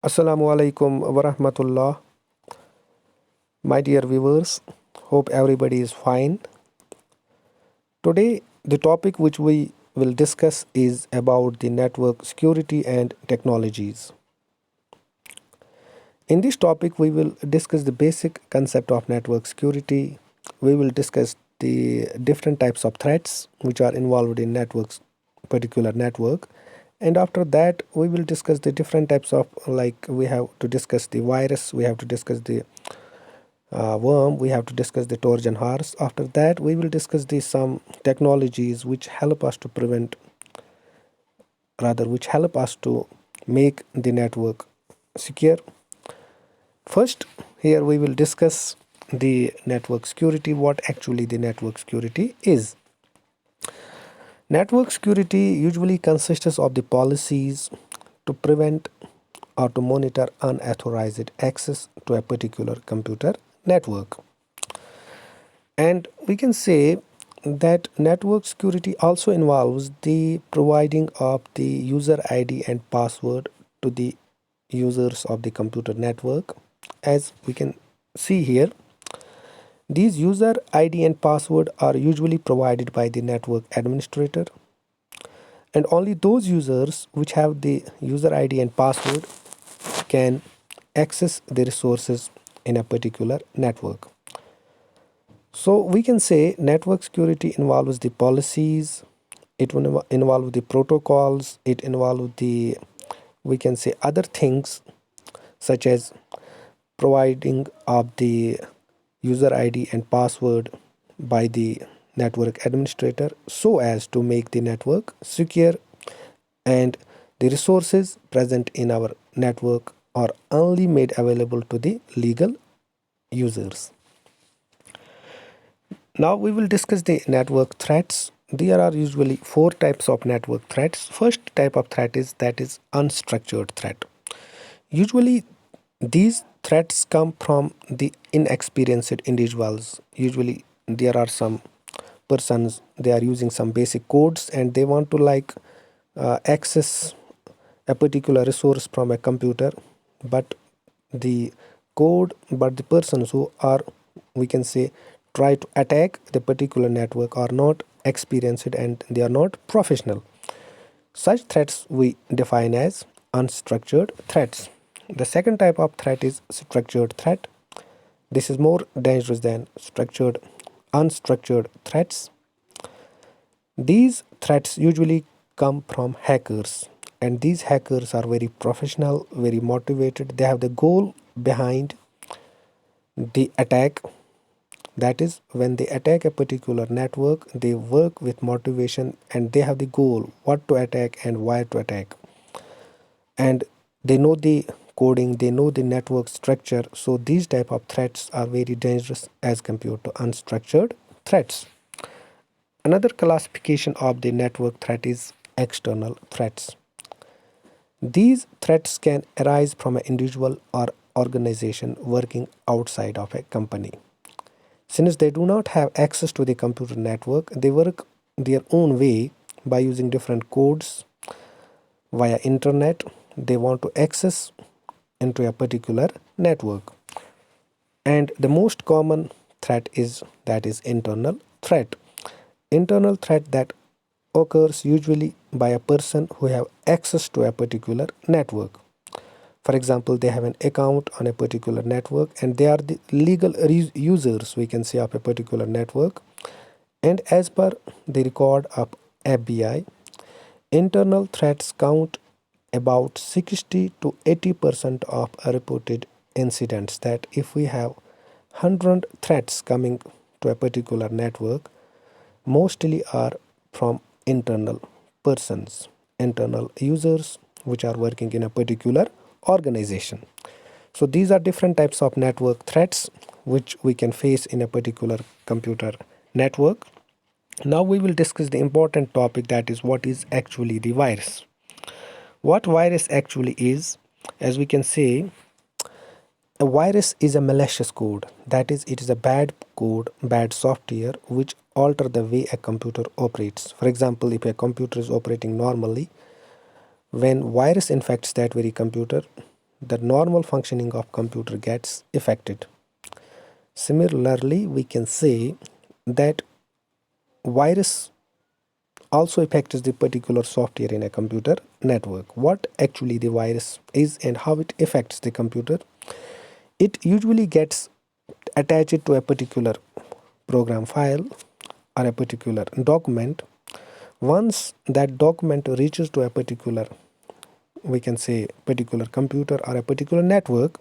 Assalamu alaikum wa rahmatullah. My dear viewers, hope everybody is fine. Today, the topic which we will discuss is about the network security and technologies. In this topic, we will discuss the basic concept of network security. We will discuss the different types of threats which are involved in particular network. And after that, we will discuss the different types of, like we have to discuss the virus, we have to discuss the worm, we have to discuss the Torjan horse. After that, we will discuss some technologies which help us to which help us to make the network secure. First, here we will discuss the network security, what actually the network security is. Network security usually consists of the policies to prevent or to monitor unauthorized access to a particular computer network. And we can say that network security also involves the providing of the user ID and password to the users of the computer network. As we can see here, these user ID and password are usually provided by the network administrator, and only those users which have the user ID and password can access the resources in a particular network. So we can say network security involves the policies, it will involve the protocols, it involves we can say other things such as providing of the user ID and password by the network administrator so as to make the network secure, and the resources present in our network are only made available to the legal users. Now we will discuss the network threats. There are usually 4 types of network threats. First type of threat is unstructured threat. Usually these threats come from the inexperienced individuals. Usually there are some persons, they are using some basic codes and they want to access a particular resource from a computer, but the persons who are, we can say, try to attack the particular network are not experienced and they are not professional. Such threats we define as unstructured threats. The second type of threat is structured threat. This is more dangerous than unstructured threats. These threats usually come from hackers, and these hackers are very professional, very motivated. They have the goal behind the attack. That is, when they attack a particular network, they work with motivation and they have the goal what to attack and why to attack. And they know the coding, they know the network structure. So these type of threats are very dangerous as compared to unstructured threats. Another classification of the network threat is external threats. These threats can arise from an individual or organization working outside of a company. Since they do not have access to the computer network, they work their own way by using different codes via internet. They want to access into a particular network. And the most common threat is internal threat. Internal threat that occurs usually by a person who have access to a particular network. For example, they have an account on a particular network and they are the legal users, we can say, of a particular network. And as per the record of FBI, internal threats count about 60 to 80% of reported incidents. That if we have 100 threats coming to a particular network, mostly are from internal persons, internal users which are working in a particular organization. So these are different types of network threats which we can face in a particular computer network. Now we will discuss the important topic, that is what is actually the virus. What virus actually is, as we can say, a virus is a malicious code. That is, it is a bad code, bad software which alter the way a computer operates. For example, if a computer is operating normally, when virus infects that very computer, the normal functioning of computer gets affected. Similarly, we can say that virus also affects the particular software in a computer network. What actually the virus is and how it affects the computer? It usually gets attached to a particular program file or a particular document. Once that document reaches to a particular, we can say, particular computer or a particular network,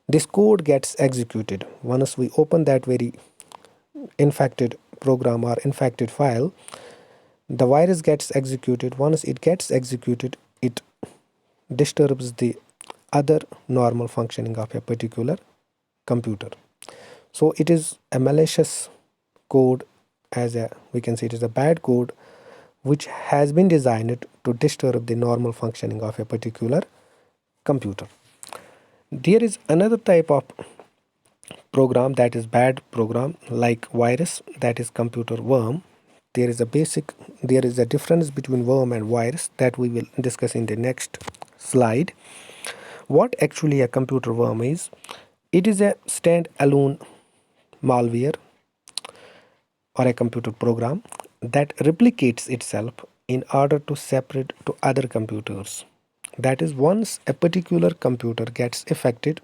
this code gets executed. Once we open that very infected program or infected file, the virus gets executed. Once it gets executed, it disturbs the other normal functioning of a particular computer. So it is a malicious code, as a, we can say, it is a bad code which has been designed to disturb the normal functioning of a particular computer. There is another type of program that is bad program, like virus, that is computer worm. There is a difference between worm and virus that we will discuss in the next slide. What actually a computer worm is? It is a stand-alone malware or a computer program that replicates itself in order to separate to other computers. That is, once a particular computer gets affected,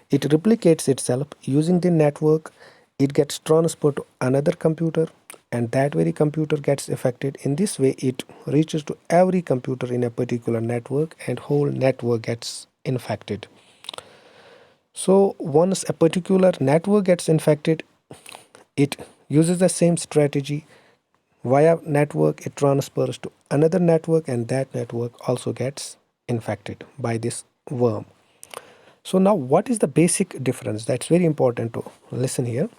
it replicates itself using the network. It gets transferred to another computer, and that very computer gets affected. In this way, it reaches to every computer in a particular network, and whole network gets infected. So once a particular network gets infected, it uses the same strategy. Via network, it transfers to another network, and that network also gets infected by this worm. So now, what is the basic difference? That's very important to listen here.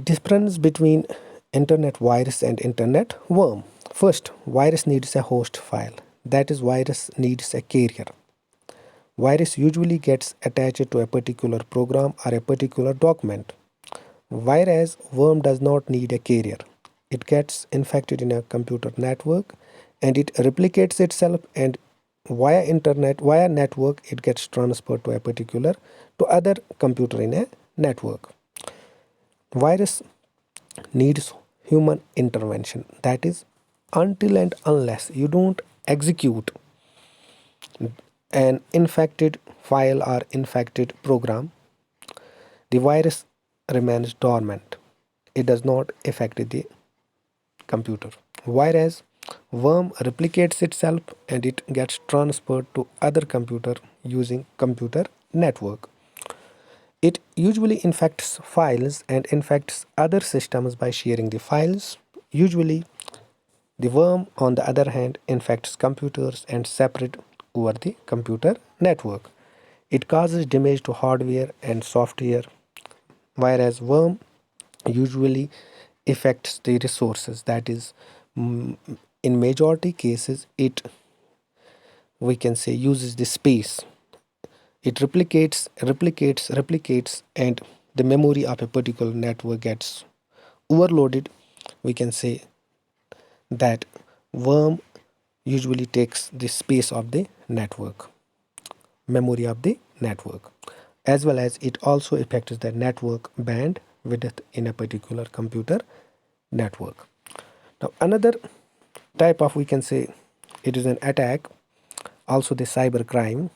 Difference between internet virus and internet worm. First, virus needs a host file. That is, virus needs a carrier. Virus usually gets attached to a particular program or a particular document, whereas worm does not need a carrier. It gets infected in a computer network, and it replicates itself, and via network, it gets transferred to a particular to other computer in a network. Virus needs human intervention. That is, until and unless you don't execute an infected file or infected program, the virus remains dormant. It does not affect the computer. Whereas worm replicates itself and it gets transferred to other computer using computer network. It usually infects files and infects other systems by sharing the files. Usually the worm, on the other hand, infects computers and separate over the computer network. It causes damage to hardware and software, whereas worm usually affects the resources. That is, in majority cases, it, we can say, uses the space. It replicates, and the memory of a particular network gets overloaded. We can say that worm usually takes the space of the network, memory of the network, as well as it also affects the network bandwidth in a particular computer network. Now another type of, we can say, it is an attack, also the cyber crime.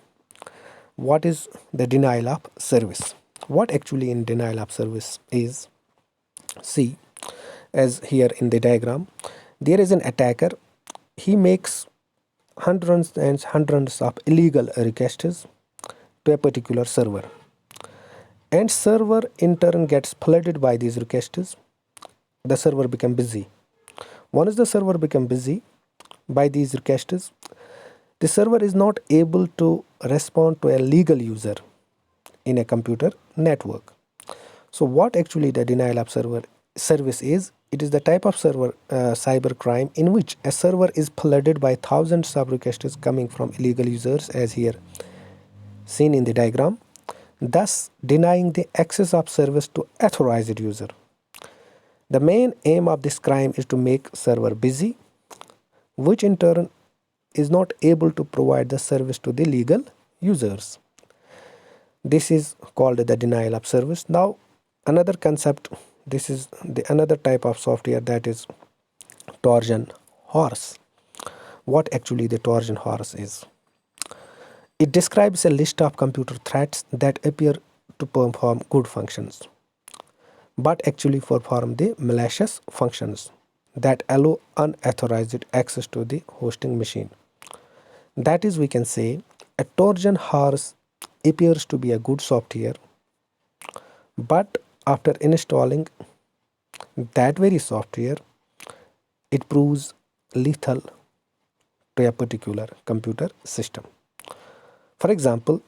What is the denial of service? What actually in denial of service is? See, as here in the diagram, there is an attacker. He makes hundreds and hundreds of illegal requests to a particular server, and server in turn gets flooded by these requests. The server become busy. Once the server become busy by these requests, the server is not able to respond to a legal user in a computer network. So what actually the denial of service is? It is the type of server cyber crime in which a server is flooded by thousands of requests coming from illegal users, as here seen in the diagram, thus denying the access of service to authorized user. The main aim of this crime is to make server busy, which in turn is not able to provide the service to the legal users. This is called the denial of service. Now another concept, this is the another type of software, that is Torjan horse. What actually the Torjan horse is? It describes a list of computer threats that appear to perform good functions, but actually perform the malicious functions that allow unauthorized access to the hosting machine. That is, we can say a Trojan horse appears to be a good software, but after installing that very software, it proves lethal to a particular computer system. For example,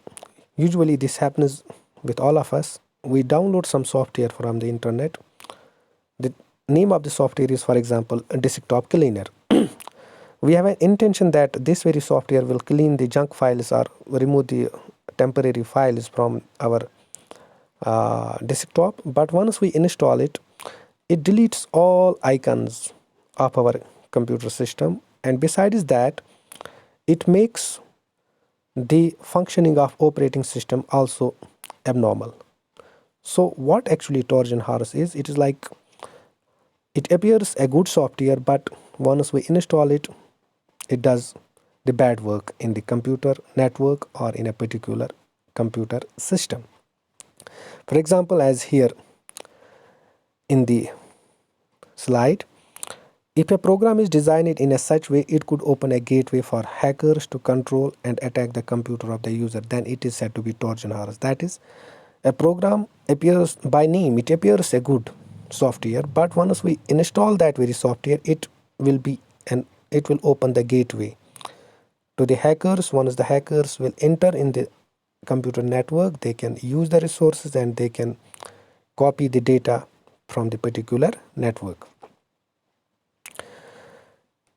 usually this happens with all of us. We download some software from the internet. The name of the software is, for example, a desktop cleaner. We have an intention that this very software will clean the junk files or remove the temporary files from our desktop, but once we install it, it deletes all icons of our computer system, and besides that, it makes the functioning of operating system also abnormal. So what actually Trojan horse is, it is like it appears a good software, but once we install it, it does the bad work in the computer network or in a particular computer system. For example, as here in the slide, if a program is designed in a such way it could open a gateway for hackers to control and attack the computer of the user, then it is said to be Trojan horse. That is, a program appears by name, it appears a good software, but once we install that very software, it will open the gateway to the hackers. Once the hackers will enter in the computer network, they can use the resources and they can copy the data from the particular network.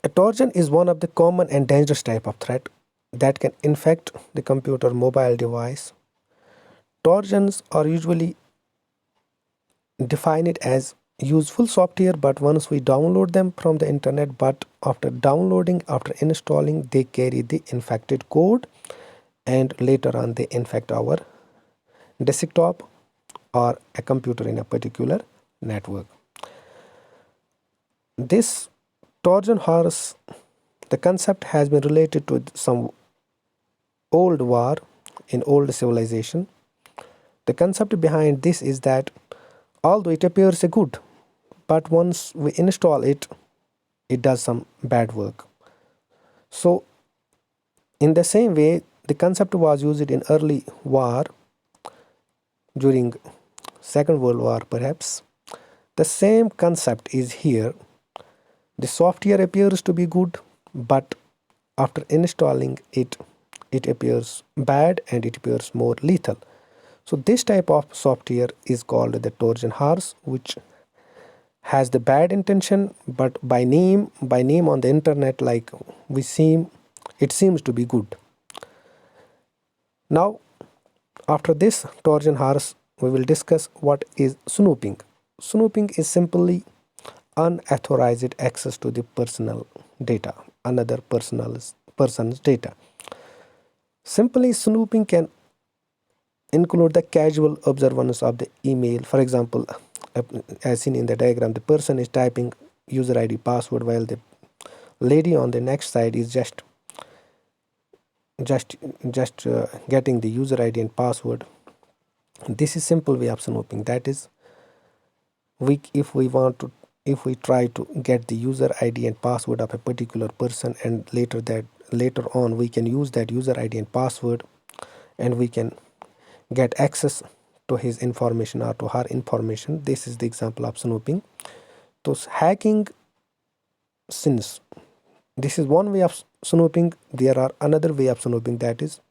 A Trojan is one of the common and dangerous type of threat that can infect the computer mobile device. Trojans are usually defined as useful software, but once we download them from the internet, but after installing, they carry the infected code, and later on they infect our desktop or a computer in a particular network. This Trojan horse, the concept has been related to some old war in old civilization. The concept behind this is that although it appears a good, but once we install it, it does some bad work. So in the same way, the concept was used in early war during Second World War perhaps. The same concept is here. The software appears to be good, but after installing it, it appears bad and it appears more lethal. So this type of software is called the Trojan horse, which has the bad intention, but by name on the internet, like it seems to be good. Now, after this Trojan horse, we will discuss what is snooping. Snooping is simply unauthorized access to the personal data, another person's data. Simply, snooping can include the casual observance of the email. For example, as seen in the diagram, the person is typing user ID password while the lady on the next side is just getting the user ID and password. This is simple way of snooping. That is, if we try to get the user ID and password of a particular person, and later on we can use that user ID and password, and we can get access to his information or to her information. This is the example of snooping. So hacking, since this is one way of snooping, there are another way of snooping. That is,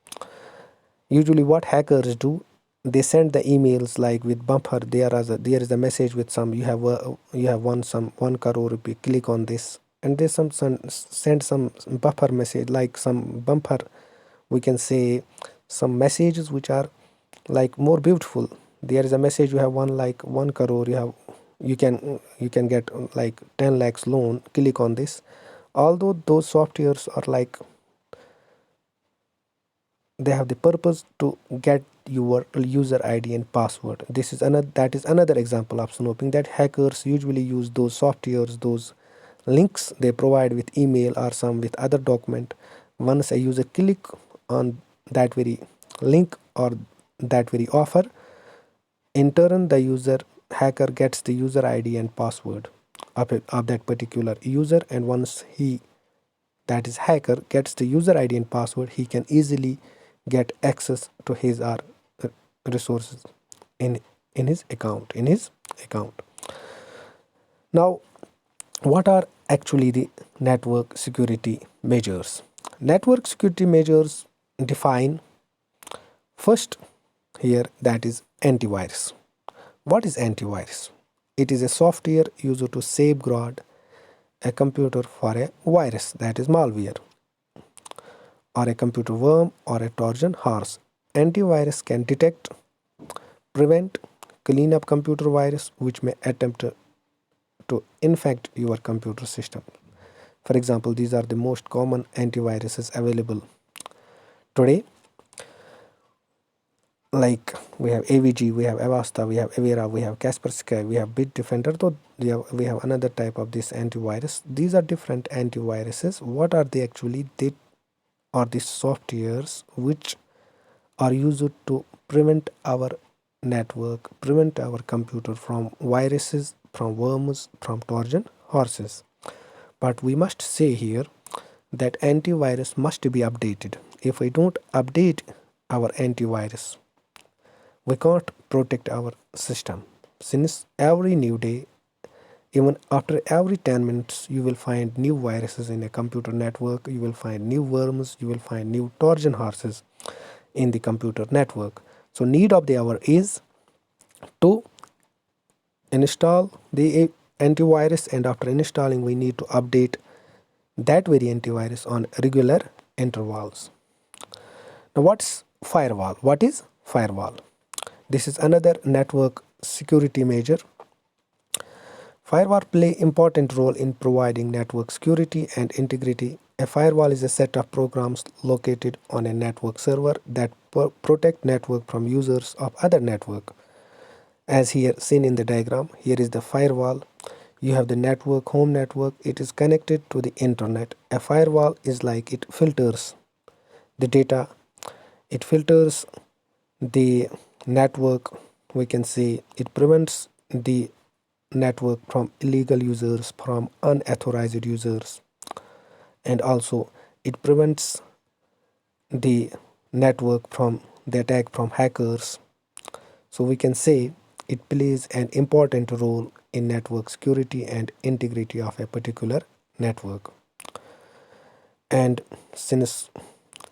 usually what hackers do, they send the emails like with bumper. There is a message with some, you have won some 1 crore rupee, click on this, and they send some bumper message, like some bumper, we can say some messages which are like more beautiful. There is a message, you have won like 1 crore, you can get like 10 lakhs loan, click on this. Although those softwares are like they have the purpose to get your user ID and password. This is another that is another example of snooping, that hackers usually use those softwares, those links they provide with email or some with other document. Once a user click on that very link or that very offer, in turn the user hacker gets the user ID and password of that particular user, and once he, that is hacker, gets the user ID and password, he can easily get access to his or resources in his account. Now, what are actually the network security measures? Network security measures define first here, that is antivirus. What is antivirus? It is a software used to safeguard a computer for a virus, that is malware, or a computer worm or a Trojan horse. Antivirus can detect, prevent, clean up computer virus which may attempt to infect your computer system. For example, these are the most common antiviruses available today. Like we have AVG, we have Avasta, we have Avera, we have Kaspersky, we have Bitdefender. Though we have another type of this antivirus. These are different antiviruses. What are they actually? They are the softwares which are used to prevent our network, prevent our computer from viruses, from worms, from Trojan horses. But we must say here that antivirus must be updated. If we don't update our antivirus, we can't protect our system. Since every new day, even after every 10 minutes, you will find new viruses in a computer network, you will find new worms, you will find new Trojan horses in the computer network. So need of the hour is to install the antivirus, and after installing we need to update that very antivirus on regular intervals. Now what's firewall? What is firewall? This is another network security measure. Firewall play important role in providing network security and integrity. A firewall is a set of programs located on a network server that protect network from users of other network. As here seen in the diagram, here is the firewall. You have the network, home network, it is connected to the internet. A firewall is like it filters the data, it filters the network, we can say it prevents the network from illegal users, from unauthorized users, and also it prevents the network from the attack from hackers. So we can say it plays an important role in network security and integrity of a particular network. And since,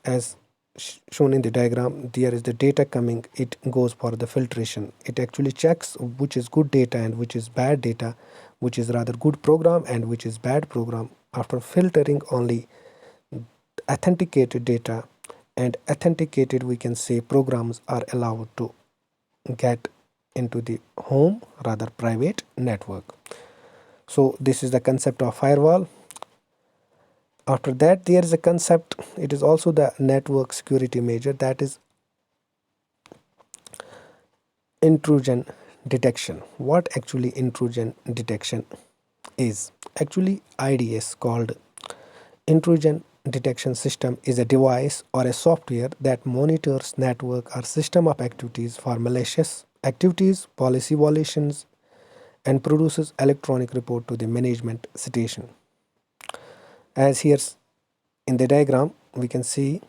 as shown in the diagram, there is the data coming, it goes for the filtration. It actually checks which is good data and which is bad data, which is rather good program and which is bad program. After filtering only authenticated data and authenticated, we can say, programs are allowed to get into the home, rather private network. So this is the concept of firewall. After that, there is a concept, it is also the network security measure, that is intrusion detection. What actually intrusion detection is? Actually, IDS, called intrusion detection system, is a device or a software that monitors network or system of activities for malicious activities, policy violations, and produces electronic report to the management station. As here in the diagram, we can see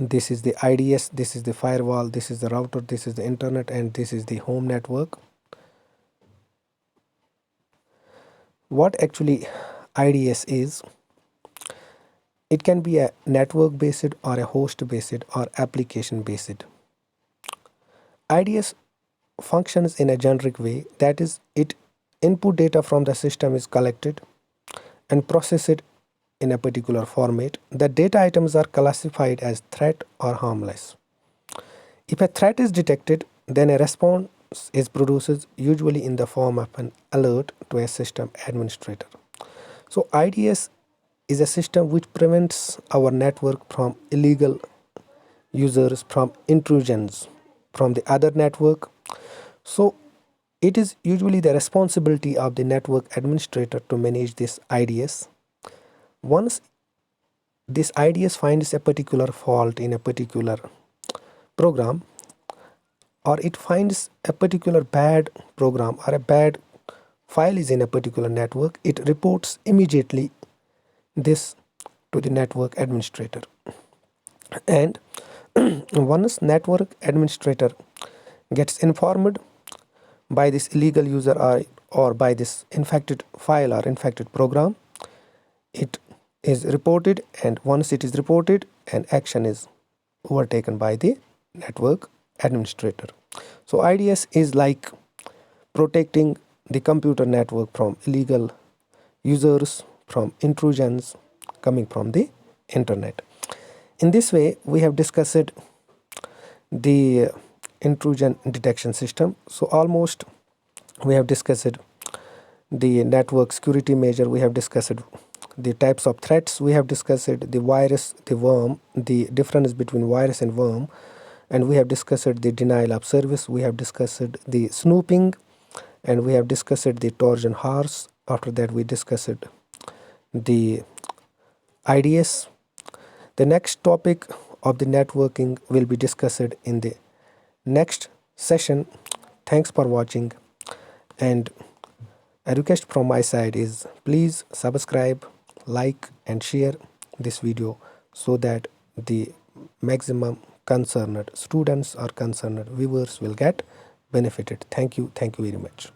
this is the IDS, this is the firewall, this is the router, this is the internet, and this is the home network. What actually IDS is? It can be a network based or a host based or application based. IDS functions in a generic way, that is, it input data from the system is collected and processed in a particular format. The data items are classified as threat or harmless. If a threat is detected, then a response is produced, usually in the form of an alert to a system administrator. So IDS is a system which prevents our network from illegal users from intrusions from the other network. So it is usually the responsibility of the network administrator to manage this IDS. Once this IDS finds a particular fault in a particular program, or it finds a particular bad program or a bad file is in a particular network, it reports immediately this to the network administrator. And once network administrator gets informed by this illegal user or by this infected file or infected program, it is reported, and once it is reported, an action is overtaken by the network administrator. So IDS is like protecting the computer network from illegal users, from intrusions coming from the internet. In this way, we have discussed the intrusion detection system. So almost we have discussed the network security measure, we have discussed the types of threats, we have discussed the virus, the worm, the difference between virus and worm, and we have discussed the denial of service, we have discussed the snooping, and we have discussed the Torjan horse. After that, we discussed the IDS. The next topic of the networking will be discussed in the next session. Thanks for watching, and a request from my side is please subscribe, like and share this video so that the maximum concerned students or concerned viewers will get benefited. Thank you very much.